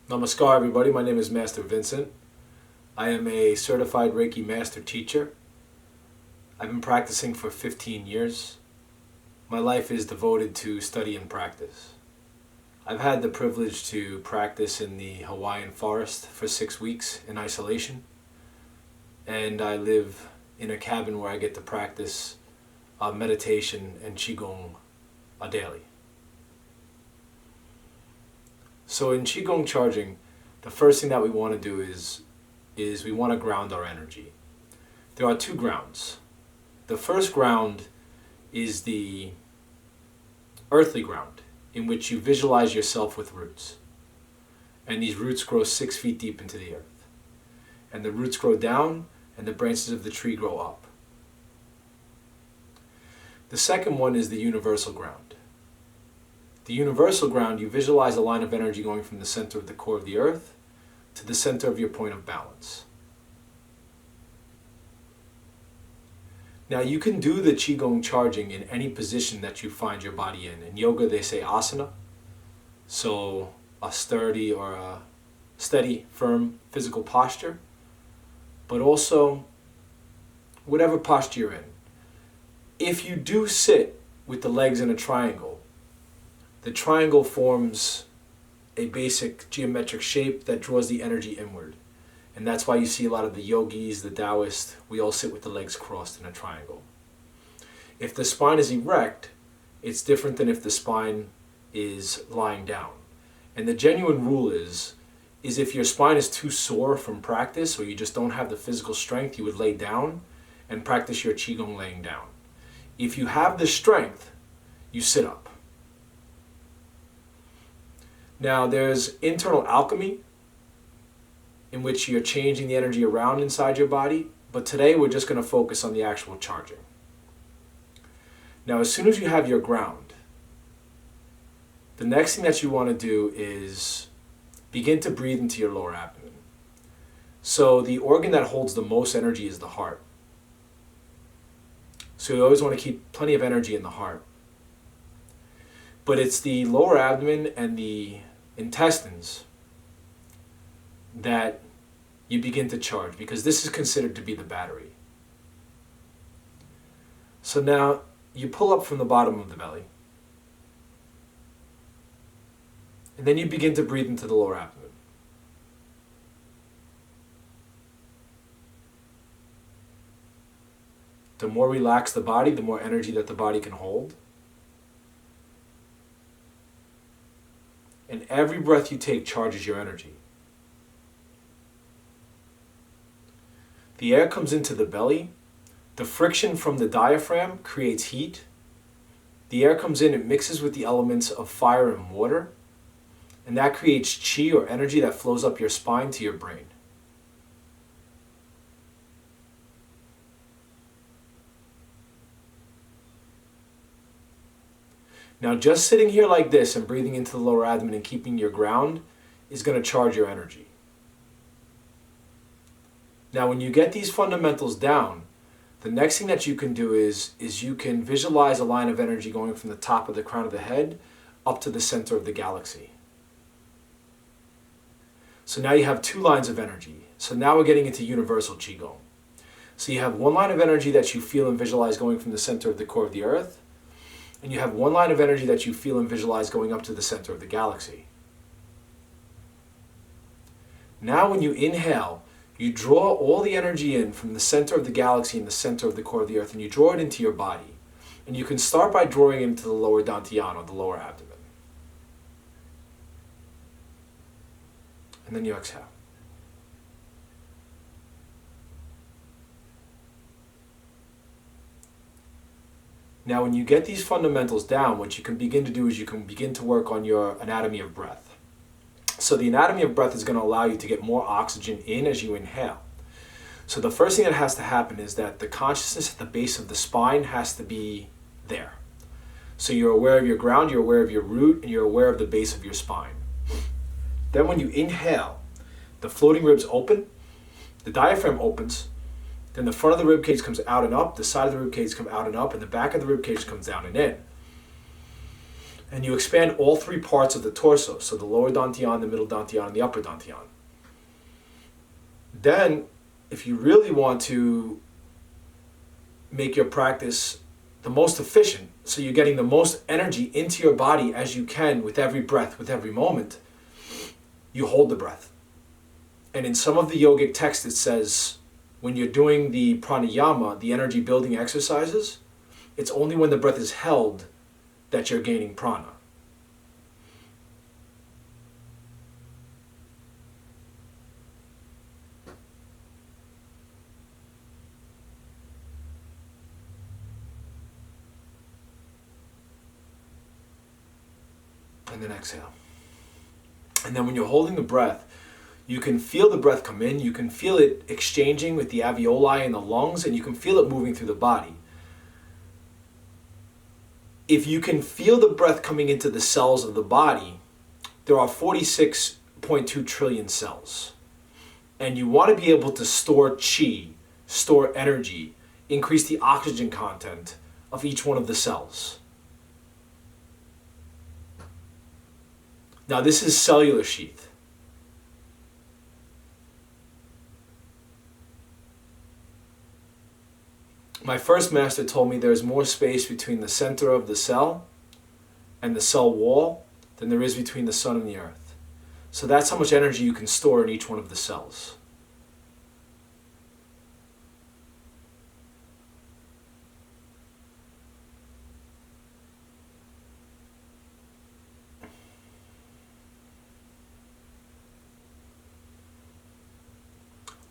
Namaskar everybody, my name is Master Vincent. I am a certified Reiki Master Teacher. I've been practicing for 15 years. My life is devoted to study and practice. I've had the privilege to practice in the Hawaiian forest for 6 weeks in isolation. And I live in a cabin where I get to practice meditation and Qigong daily. So in Qigong charging, the first thing that we want to do is we want to ground our energy. There are two grounds. The first ground is the earthly ground, in which you visualize yourself with roots. And these roots grow 6 feet deep into the earth. And the roots grow down, and the branches of the tree grow up. The second one is the universal ground. The universal ground, you visualize a line of energy going from the center of the core of the earth to the center of your point of balance. Now you can do the Qigong charging in any position that you find your body in. In yoga they say asana, so a sturdy or a steady, firm physical posture, but also whatever posture you're in. If you do sit with the legs in a triangle, the triangle forms a basic geometric shape that draws the energy inward. And that's why you see a lot of the yogis, the Taoists, we all sit with the legs crossed in a triangle. If the spine is erect, it's different than if the spine is lying down. And the genuine rule is if your spine is too sore from practice, or you just don't have the physical strength, you would lay down and practice your Qigong laying down. If you have the strength, you sit up. Now there's internal alchemy, in which you're changing the energy around inside your body, but today we're just going to focus on the actual charging. Now as soon as you have your ground, the next thing that you want to do is begin to breathe into your lower abdomen. So the organ that holds the most energy is the heart. So you always want to keep plenty of energy in the heart. But it's the lower abdomen and the intestines that you begin to charge, because this is considered to be the battery. So now you pull up from the bottom of the belly, and then you begin to breathe into the lower abdomen. The more relaxed the body, the more energy that the body can hold. And every breath you take charges your energy. The air comes into the belly. The friction from the diaphragm creates heat. The air comes in, it mixes with the elements of fire and water. And that creates qi, or energy, that flows up your spine to your brain. Now just sitting here like this and breathing into the lower abdomen and keeping your ground is going to charge your energy. Now when you get these fundamentals down, the next thing that you can do is you can visualize a line of energy going from the top of the crown of the head up to the center of the galaxy. So now you have two lines of energy. So now we're getting into universal Qigong. So you have one line of energy that you feel and visualize going from the center of the core of the earth, and you have one line of energy that you feel and visualize going up to the center of the galaxy. Now when you inhale, you draw all the energy in from the center of the galaxy and the center of the core of the earth, and you draw it into your body. And you can start by drawing it into the lower dantian, or the lower abdomen. And then you exhale. Now when you get these fundamentals down, what you can begin to do is you can begin to work on your anatomy of breath. So the anatomy of breath is going to allow you to get more oxygen in as you inhale. So the first thing that has to happen is that the consciousness at the base of the spine has to be there. So you're aware of your ground, you're aware of your root, and you're aware of the base of your spine. Then when you inhale, the floating ribs open, the diaphragm opens, then the front of the rib cage comes out and up, the side of the rib cage comes out and up, and the back of the rib cage comes down and in. And you expand all three parts of the torso, so the lower dantian, the middle dantian, and the upper dantian. Then, if you really want to make your practice the most efficient, so you're getting the most energy into your body as you can with every breath, with every moment, you hold the breath. And in some of the yogic texts, it says, when you're doing the pranayama, the energy building exercises, it's only when the breath is held that you're gaining prana. And then exhale. And then when you're holding the breath, you can feel the breath come in, you can feel it exchanging with the alveoli and the lungs, and you can feel it moving through the body. If you can feel the breath coming into the cells of the body, there are 46.2 trillion cells. And you want to be able to store qi, store energy, increase the oxygen content of each one of the cells. Now this is cellular sheath. My first master told me there's more space between the center of the cell and the cell wall than there is between the sun and the earth. So that's how much energy you can store in each one of the cells.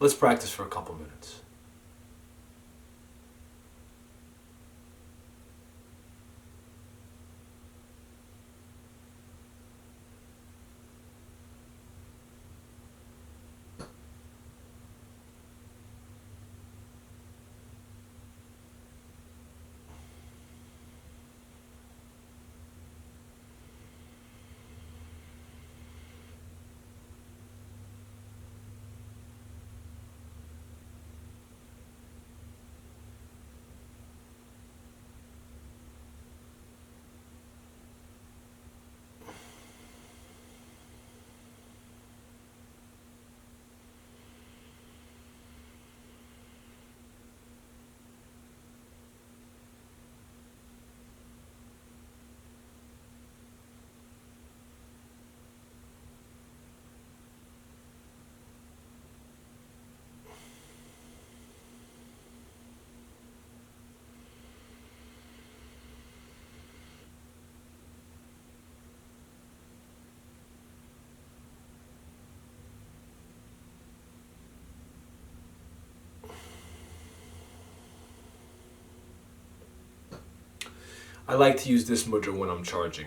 Let's practice for a couple minutes. I like to use this mudra when I'm charging.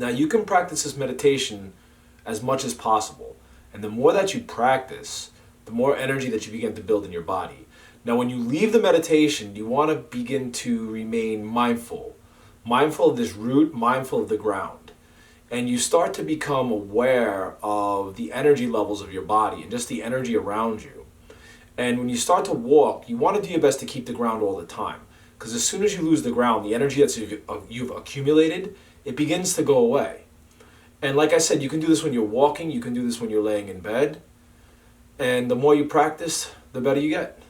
Now you can practice this meditation as much as possible. And the more that you practice, the more energy that you begin to build in your body. Now when you leave the meditation, you want to begin to remain mindful. Mindful of this root, mindful of the ground. And you start to become aware of the energy levels of your body and just the energy around you. And when you start to walk, you want to do your best to keep the ground all the time. Because as soon as you lose the ground, the energy that you've accumulated, it begins to go away. And like I said, you can do this when you're walking, you can do this when you're laying in bed. And the more you practice, the better you get.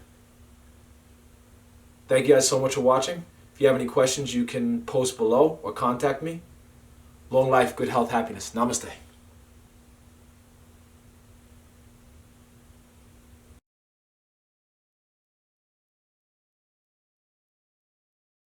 Thank you guys so much for watching. If you have any questions, you can post below or contact me. Long life, good health, happiness. Namaste.